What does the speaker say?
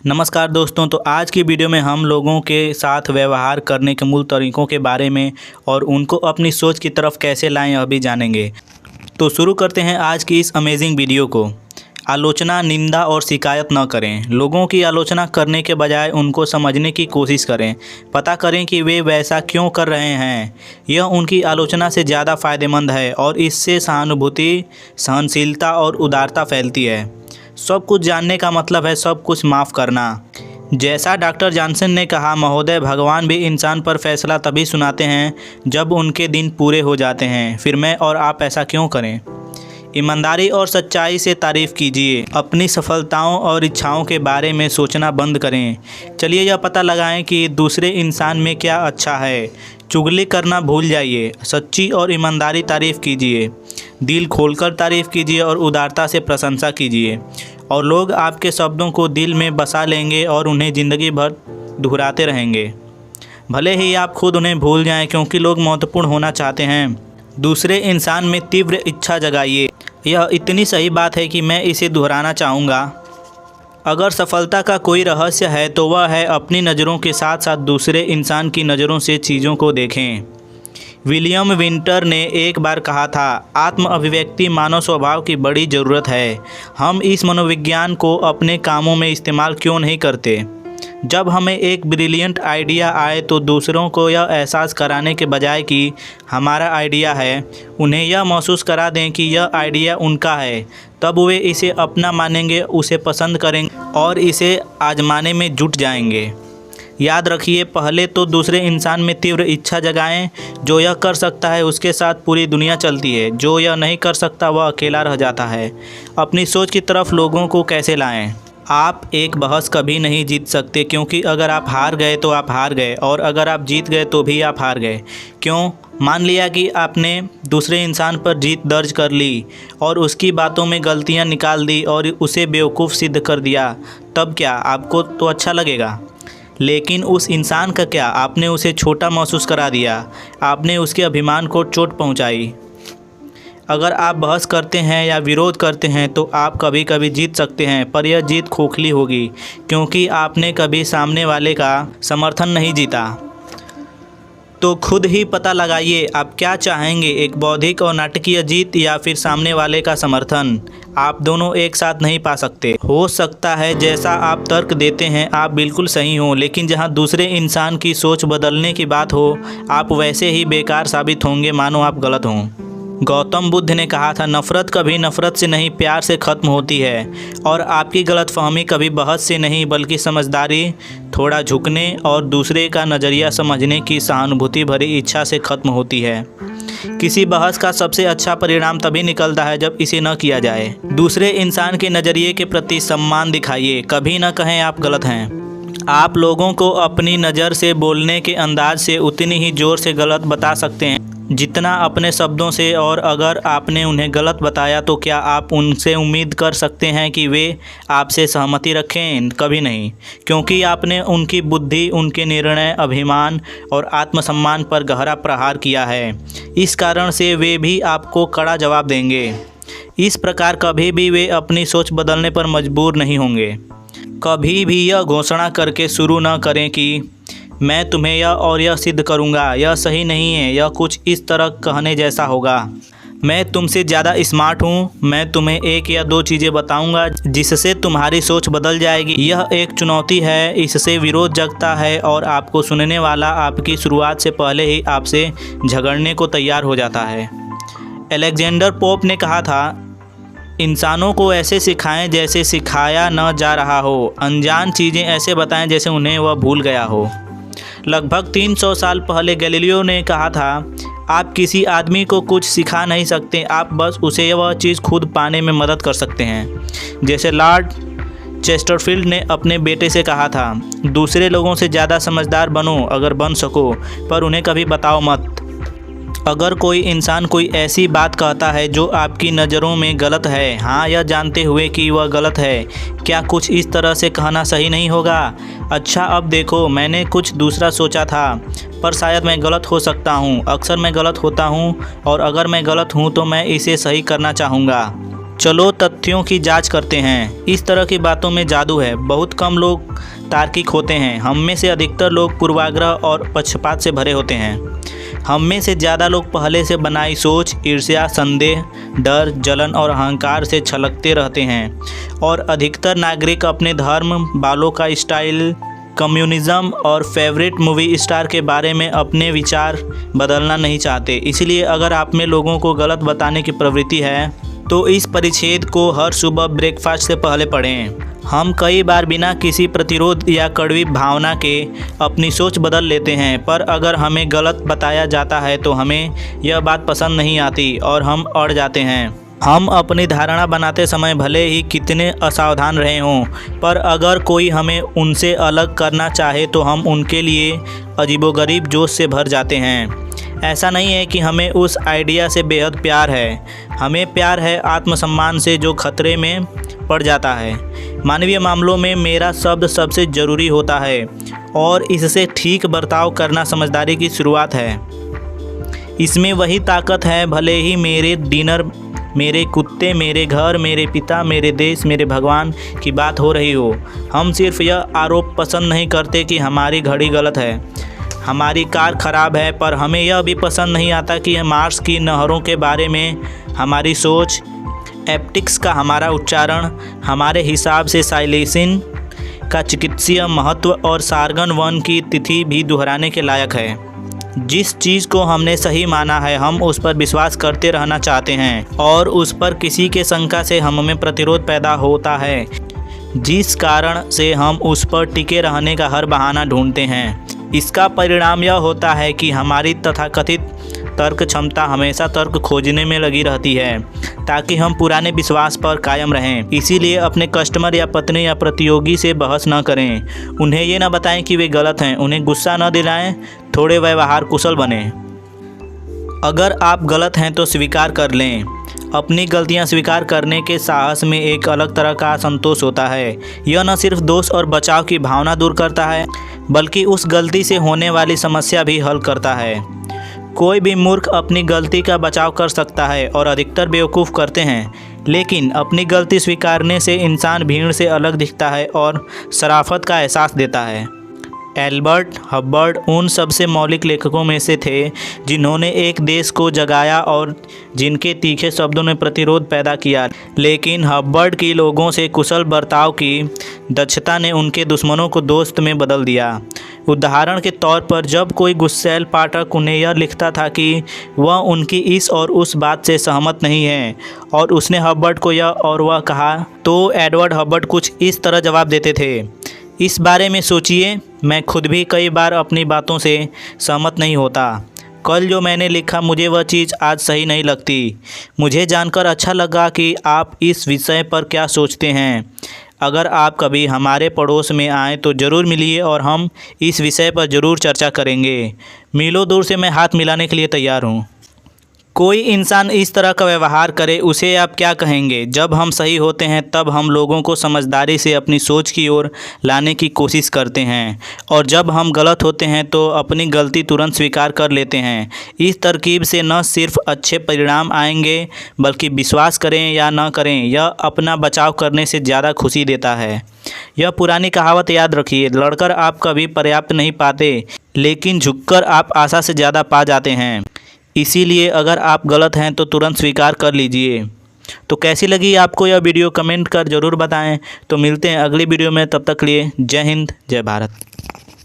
नमस्कार दोस्तों। तो आज की वीडियो में हम लोगों के साथ व्यवहार करने के मूल तरीक़ों के बारे में और उनको अपनी सोच की तरफ कैसे लाएं यह भी जानेंगे। तो शुरू करते हैं आज की इस अमेजिंग वीडियो को। आलोचना, निंदा और शिकायत न करें। लोगों की आलोचना करने के बजाय उनको समझने की कोशिश करें। पता करें कि वे वैसा क्यों कर रहे हैं। यह उनकी आलोचना से ज़्यादा फ़ायदेमंद है और इससे सहानुभूति, सहनशीलता और उदारता फैलती है। सब कुछ जानने का मतलब है सब कुछ माफ़ करना। जैसा डॉक्टर जॉनसन ने कहा, महोदय, भगवान भी इंसान पर फैसला तभी सुनाते हैं जब उनके दिन पूरे हो जाते हैं। फिर मैं और आप ऐसा क्यों करें? ईमानदारी और सच्चाई से तारीफ़ कीजिए। अपनी सफलताओं और इच्छाओं के बारे में सोचना बंद करें। चलिए यह पता लगाएं कि दूसरे इंसान में क्या अच्छा है। चुगली करना भूल जाइए। सच्ची और ईमानदारी तारीफ़ कीजिए। दिल खोलकर तारीफ़ कीजिए और उदारता से प्रशंसा कीजिए, और लोग आपके शब्दों को दिल में बसा लेंगे और उन्हें ज़िंदगी भर दोहराते रहेंगे। भले ही आप खुद उन्हें भूल जाएं, क्योंकि लोग महत्वपूर्ण होना चाहते हैं। दूसरे इंसान में तीव्र इच्छा जगाइए। यह इतनी सही बात है कि मैं इसे दोहराना चाहूँगा। अगर सफलता का कोई रहस्य है तो वह है अपनी नज़रों के साथ साथ दूसरे इंसान की नज़रों से चीज़ों को देखें। विलियम विंटर ने एक बार कहा था, आत्म अभिव्यक्ति मानव स्वभाव की बड़ी ज़रूरत है। हम इस मनोविज्ञान को अपने कामों में इस्तेमाल क्यों नहीं करते? जब हमें एक ब्रिलियंट आइडिया आए तो दूसरों को यह एहसास कराने के बजाय कि हमारा आइडिया है, उन्हें यह महसूस करा दें कि यह आइडिया उनका है। तब वे इसे अपना मानेंगे, उसे पसंद करेंगे और इसे आजमाने में जुट जाएंगे। याद रखिए, पहले तो दूसरे इंसान में तीव्र इच्छा जगाएं। जो यह कर सकता है उसके साथ पूरी दुनिया चलती है। जो यह नहीं कर सकता वह अकेला रह जाता है। अपनी सोच की तरफ लोगों को कैसे लाएं? आप एक बहस कभी नहीं जीत सकते, क्योंकि अगर आप हार गए तो आप हार गए, और अगर आप जीत गए तो भी आप हार गए। क्यों? मान लिया कि आपने दूसरे इंसान पर जीत दर्ज कर ली और उसकी बातों में गलतियां निकाल दी और उसे बेवकूफ़ सिद्ध कर दिया, तब क्या? आपको तो अच्छा लगेगा, लेकिन उस इंसान का क्या? आपने उसे छोटा महसूस करा दिया। आपने उसके अभिमान को चोट पहुंचाई। अगर आप बहस करते हैं या विरोध करते हैं तो आप कभी कभी जीत सकते हैं, पर यह जीत खोखली होगी, क्योंकि आपने कभी सामने वाले का समर्थन नहीं जीता। तो खुद ही पता लगाइए, आप क्या चाहेंगे, एक बौद्धिक और नाटकीय जीत या फिर सामने वाले का समर्थन? आप दोनों एक साथ नहीं पा सकते। हो सकता है जैसा आप तर्क देते हैं आप बिल्कुल सही हों, लेकिन जहां दूसरे इंसान की सोच बदलने की बात हो, आप वैसे ही बेकार साबित होंगे मानो आप गलत हों। गौतम बुद्ध ने कहा था, नफ़रत कभी नफ़रत से नहीं, प्यार से ख़त्म होती है। और आपकी गलतफहमी कभी बहस से नहीं, बल्कि समझदारी, थोड़ा झुकने और दूसरे का नज़रिया समझने की सहानुभूति भरी इच्छा से ख़त्म होती है। किसी बहस का सबसे अच्छा परिणाम तभी निकलता है जब इसे न किया जाए। दूसरे इंसान के नज़रिए के प्रति सम्मान दिखाइए। कभी न कहें आप गलत हैं। आप लोगों को अपनी नज़र से, बोलने के अंदाज से उतनी ही ज़ोर से गलत बता सकते हैं जितना अपने शब्दों से, और अगर आपने उन्हें गलत बताया तो क्या आप उनसे उम्मीद कर सकते हैं कि वे आपसे सहमति रखें? कभी नहीं, क्योंकि आपने उनकी बुद्धि, उनके निर्णय, अभिमान और आत्मसम्मान पर गहरा प्रहार किया है। इस कारण से वे भी आपको कड़ा जवाब देंगे। इस प्रकार कभी भी वे अपनी सोच बदलने पर मजबूर नहीं होंगे। कभी भी यह घोषणा करके शुरू न करें कि मैं तुम्हें यह और यह सिद्ध करूंगा, यह सही नहीं है, यह कुछ इस तरह कहने जैसा होगा। मैं तुमसे ज़्यादा स्मार्ट हूँ, मैं तुम्हें एक या दो चीज़ें बताऊंगा जिससे तुम्हारी सोच बदल जाएगी। यह एक चुनौती है, इससे विरोध जगता है और आपको सुनने वाला आपकी शुरुआत से पहले ही आपसे झगड़ने को तैयार हो जाता है। अलेक्जेंडर पोप ने कहा था, इंसानों को ऐसे सिखाएं जैसे सिखाया न जा रहा हो। अनजान चीज़ें ऐसे बताएं जैसे उन्हें वह भूल गया हो। लगभग 300 साल पहले गैलीलियो ने कहा था, आप किसी आदमी को कुछ सिखा नहीं सकते, आप बस उसे वह चीज़ खुद पाने में मदद कर सकते हैं। जैसे लॉर्ड चेस्टरफील्ड ने अपने बेटे से कहा था, दूसरे लोगों से ज़्यादा समझदार बनो अगर बन सको, पर उन्हें कभी बताओ मत। अगर कोई इंसान कोई ऐसी बात कहता है जो आपकी नज़रों में गलत है, हाँ, यह जानते हुए कि वह गलत है, क्या कुछ इस तरह से कहना सही नहीं होगा? अच्छा, अब देखो, मैंने कुछ दूसरा सोचा था, पर शायद मैं गलत हो सकता हूँ। अक्सर मैं गलत होता हूँ, और अगर मैं गलत हूँ तो मैं इसे सही करना चाहूँगा। चलो तथ्यों की जांच करते हैं। इस तरह की बातों में जादू है। बहुत कम लोग तार्किक होते हैं। हम में से अधिकतर लोग पूर्वाग्रह और पक्षपात से भरे होते हैं। हम में से ज़्यादा लोग पहले से बनाई सोच, ईर्ष्या, संदेह, डर, जलन और अहंकार से छलकते रहते हैं। और अधिकतर नागरिक अपने धर्म, बालों का स्टाइल, कम्युनिज्म और फेवरेट मूवी स्टार के बारे में अपने विचार बदलना नहीं चाहते। इसलिए अगर आप में लोगों को गलत बताने की प्रवृत्ति है तो इस परिच्छेद को हर सुबह ब्रेकफास्ट से पहले पढ़ें। हम कई बार बिना किसी प्रतिरोध या कड़वी भावना के अपनी सोच बदल लेते हैं, पर अगर हमें गलत बताया जाता है तो हमें यह बात पसंद नहीं आती और हम अड़ जाते हैं। हम अपनी धारणा बनाते समय भले ही कितने असावधान रहे हों, पर अगर कोई हमें उनसे अलग करना चाहे तो हम उनके लिए अजीबोगरीब जोश से भर जाते हैं। ऐसा नहीं है कि हमें उस आइडिया से बेहद प्यार है, हमें प्यार है आत्मसम्मान से जो खतरे में पड़ जाता है। मानवीय मामलों में मेरा शब्द सबसे ज़रूरी होता है और इससे ठीक बर्ताव करना समझदारी की शुरुआत है। इसमें वही ताकत है, भले ही मेरे डिनर, मेरे कुत्ते, मेरे घर, मेरे पिता, मेरे देश, मेरे भगवान की बात हो रही हो। हम सिर्फ यह आरोप पसंद नहीं करते कि हमारी घड़ी गलत है, हमारी कार ख़राब है, पर हमें यह भी पसंद नहीं आता कि मार्स की नहरों के बारे में हमारी सोच, एप्टिक्स का हमारा उच्चारण, हमारे हिसाब से साइलेसिन का चिकित्सीय महत्व और सार्गन 1 की तिथि भी दोहराने के लायक है। जिस चीज़ को हमने सही माना है हम उस पर विश्वास करते रहना चाहते हैं और उस पर किसी के शंका से हम में प्रतिरोध पैदा होता है, जिस कारण से हम उस पर टिके रहने का हर बहाना ढूंढते हैं। इसका परिणाम यह होता है कि हमारी तथाकथित तर्क क्षमता हमेशा तर्क खोजने में लगी रहती है ताकि हम पुराने विश्वास पर कायम रहें। इसीलिए अपने कस्टमर या पत्नी या प्रतियोगी से बहस न करें। उन्हें ये न बताएं कि वे गलत हैं, उन्हें गुस्सा न दिलाएं, थोड़े व्यवहार कुशल बने। अगर आप गलत हैं तो स्वीकार कर लें। अपनी गलतियां स्वीकार करने के साहस में एक अलग तरह का संतोष होता है। यह न सिर्फ दोष और बचाव की भावना दूर करता है बल्कि उस गलती से होने वाली समस्या भी हल करता है। कोई भी मूर्ख अपनी गलती का बचाव कर सकता है और अधिकतर बेवकूफ़ करते हैं, लेकिन अपनी गलती स्वीकारने से इंसान भीड़ से अलग दिखता है और शराफत का एहसास देता है। एल्बर्ट हब्बर्ड उन सबसे मौलिक लेखकों में से थे जिन्होंने एक देश को जगाया और जिनके तीखे शब्दों ने प्रतिरोध पैदा किया, लेकिन हब्बर्ड की लोगों से कुशल बर्ताव की दक्षता ने उनके दुश्मनों को दोस्त में बदल दिया। उदाहरण के तौर पर जब कोई गुस्सैल पाठक उन्हें यह लिखता था कि वह उनकी इस और उस बात से सहमत नहीं है और उसने हब्बर्ड को यह और वह कहा, तो एडवर्ड हब्बर्ड कुछ इस तरह जवाब देते थे, इस बारे में सोचिए, मैं खुद भी कई बार अपनी बातों से सहमत नहीं होता। कल जो मैंने लिखा मुझे वह चीज़ आज सही नहीं लगती। मुझे जानकर अच्छा लगा कि आप इस विषय पर क्या सोचते हैं। अगर आप कभी हमारे पड़ोस में आएँ तो ज़रूर मिलिए और हम इस विषय पर ज़रूर चर्चा करेंगे। मीलों दूर से मैं हाथ मिलाने के लिए तैयार हूँ। कोई इंसान इस तरह का व्यवहार करे उसे आप क्या कहेंगे? जब हम सही होते हैं तब हम लोगों को समझदारी से अपनी सोच की ओर लाने की कोशिश करते हैं और जब हम गलत होते हैं तो अपनी गलती तुरंत स्वीकार कर लेते हैं। इस तरकीब से न सिर्फ अच्छे परिणाम आएंगे बल्कि विश्वास करें या न करें यह अपना बचाव करने से ज़्यादा खुशी देता है। यह पुरानी कहावत याद रखिए, लड़कर आप कभी पर्याप्त नहीं पाते लेकिन झुककर आप आशा से ज़्यादा पा जाते हैं। इसीलिए अगर आप गलत हैं तो तुरंत स्वीकार कर लीजिए। तो कैसी लगी आपको यह वीडियो कमेंट कर ज़रूर बताएं। तो मिलते हैं अगली वीडियो में, तब तक के लिए जय हिंद जय भारत।